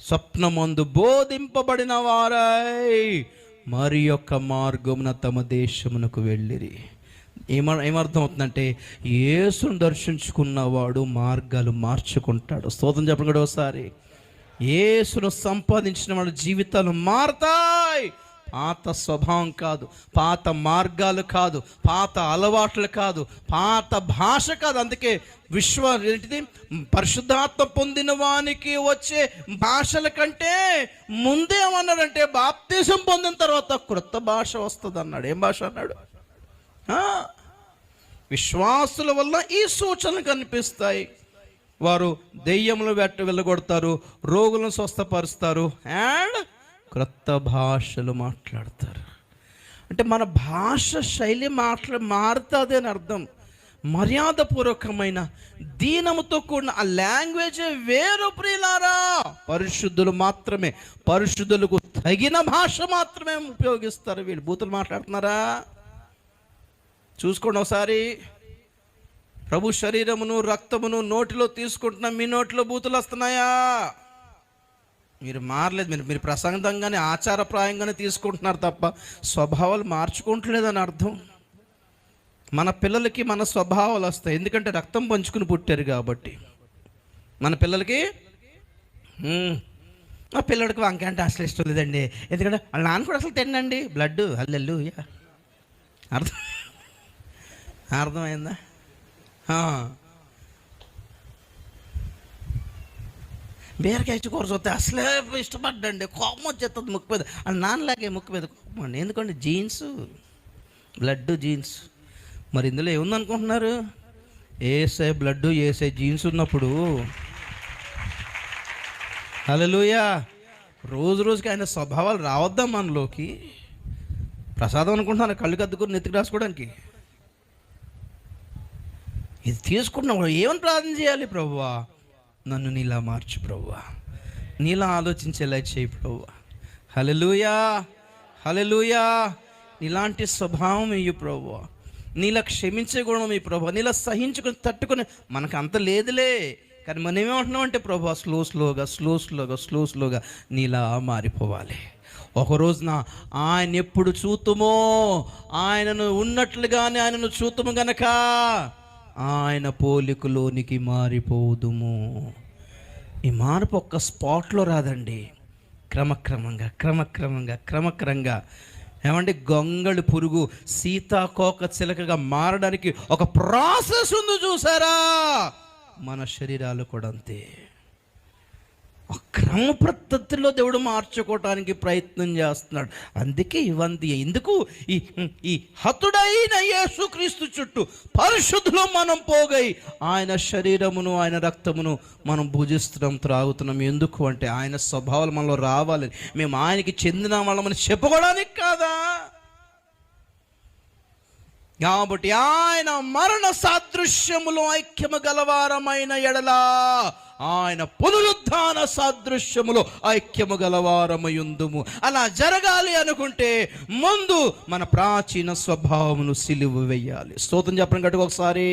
స్వప్నమందు బోధింపబడిన వారై మరి యొక్క మార్గమున తమ దేశమునకు వెళ్ళిరి. ఏమర్థం అవుతుందంటే, యేసును దర్శించుకున్నవాడు మార్గాలు మార్చుకుంటాడు. స్తోత్రం చెప్పండి కూడా ఒకసారి. యేసును సంపాదించిన వాళ్ళ జీవితాలు మారతాయి. పాత స్వభావం కాదు, పాత మార్గాలు కాదు, పాత అలవాట్లు కాదు, పాత భాష కాదు. అందుకే ఏంటిది, పరిశుద్ధాత్మ పొందిన వానికి వచ్చే భాషల కంటే ముందే ఏమన్నాడంటే, బాప్తిజం పొందిన తర్వాత క్రొత్త భాష వస్తుంది అన్నాడు. ఏం భాష అన్నాడు? విశ్వాసుల వల్ల ఈ సూచనలు కనిపిస్తాయి. వారు దెయ్యములు వెళ్ళగొడతారు, రోగులను స్వస్థపరుస్తారు, అండ్ క్రొత్త భాషలు మాట్లాడతారు. అంటే మన భాష శైలి మారుతుంది అని అర్థం. మర్యాదపూర్వకమైన దీనముతో కూడిన ఆ లాంగ్వేజే వేరు ప్రియులారా. పరిశుద్ధులు మాత్రమే, పరిశుద్ధులకు తగిన భాష మాత్రమే ఉపయోగిస్తారు. వీళ్ళు బూతులు మాట్లాడుతున్నారా? చూసుకోండి ఒకసారి. ప్రభు శరీరమును రక్తమును నోటిలో తీసుకుంటున్నా, మీ నోటిలో బూతులు వస్తున్నాయా? మీరు మారలేదు. మీరు ప్రసంగంగానే ఆచారప్రాయంగానే తీసుకుంటున్నారు తప్ప స్వభావాలు మార్చుకుంటలేదని అర్థం. మన పిల్లలకి మన స్వభావాలు వస్తాయి, ఎందుకంటే రక్తం పంచుకుని పుట్టారు కాబట్టి. మన పిల్లలకి మా పిల్లడికి వంకాయ అంటే అసలు ఇష్టం లేదండి, ఎందుకంటే వాళ్ళ నాన్న కూడా అసలు తినండి, బ్లడ్ అల్లెల్లు. అర్థమైందా? బీరకాయ కూర చూస్తే అసలే ఇష్టపడ్డండి, కోపం వచ్చేస్తుంది ముక్కు మీద. వాళ్ళ నాన్నలాగే ముక్కు మీద కోపం అండి, ఎందుకంటే జీన్స్, బ్లడ్ జీన్స్. మరి ఇందులో ఏముందనుకుంటున్నారు? ఏసే బ్లడ్ ఏసే జీన్స్ ఉన్నప్పుడు హల్లెలూయా, రోజు రోజుకి ఆయన స్వభావాలు రావద్దా మనలోకి? ప్రసాదం అనుకుంటున్నాను కళ్ళు కద్దుకుని నెత్తికి రాసుకోవడానికి. ఇది తీసుకుంటున్నావు, ఏమని ప్రార్థన చేయాలి? ప్రభువా, నన్ను నీలా మార్చు ప్రభువా, నీలా ఆలోచించేలా చేయి ప్రభువా. హల్లెలూయా, హల్లెలూయా. నీలాంటి స్వభావం ఇయ్యి ప్రభువా, నీలా క్షమించే గుణం ఈ ప్రభువా, నీలా సహించుకొని తట్టుకొని. మనకు అంత లేదులే, కానీ మనం ఏమంటున్నాం అంటే, ప్రభువా స్లోగా నీలా మారిపోవాలి. ఒక రోజున ఆయన ఎప్పుడు చూతుమో, ఆయనను ఉన్నట్లుగానే ఆయనను చూతుము గనక ఆయన పోలికలోనికి మారిపోదుము. ఈ మార్పు ఒక్క స్పాట్లో రాదండి, క్రమక్రమంగా ఏమంటే గొంగళి పురుగు సీతాకోక చిలకగా మారడానికి ఒక ప్రాసెస్ ఉంది చూసారా? మన శరీరాలు కూడా అంతే. క్రమ పద్ధతిలో దేవుడు మార్చుకోవటానికి ప్రయత్నం చేస్తున్నాడు. అందుకే ఇవంతి ఎందుకు ఈ హతుడైన యేసుక్రీస్తు చుట్టూ పరిశుద్ధిలో మనం పోగై ఆయన శరీరమును ఆయన రక్తమును మనం భుజిస్తున్నాం, త్రాగుతున్నాం. ఎందుకు అంటే ఆయన స్వభావాలు మనలో రావాలని, మేము ఆయనకి చెందిన వాళ్ళమని చెప్పుకోవడానికి కాదా? కాబట్టి ఆయన మరణ సాదృశ్యములో ఐక్యము గలవారమైన ఎడలా ఆయన పునరుద్ధాన సాదృశ్యములో ఐక్యము గలవారమయుందుము. అలా జరగాలి అనుకుంటే ముందు మన ప్రాచీన స్వభావమును సిలువ వేయాలి. స్తోత్రం చెప్పండి గట్టిగా ఒకసారి.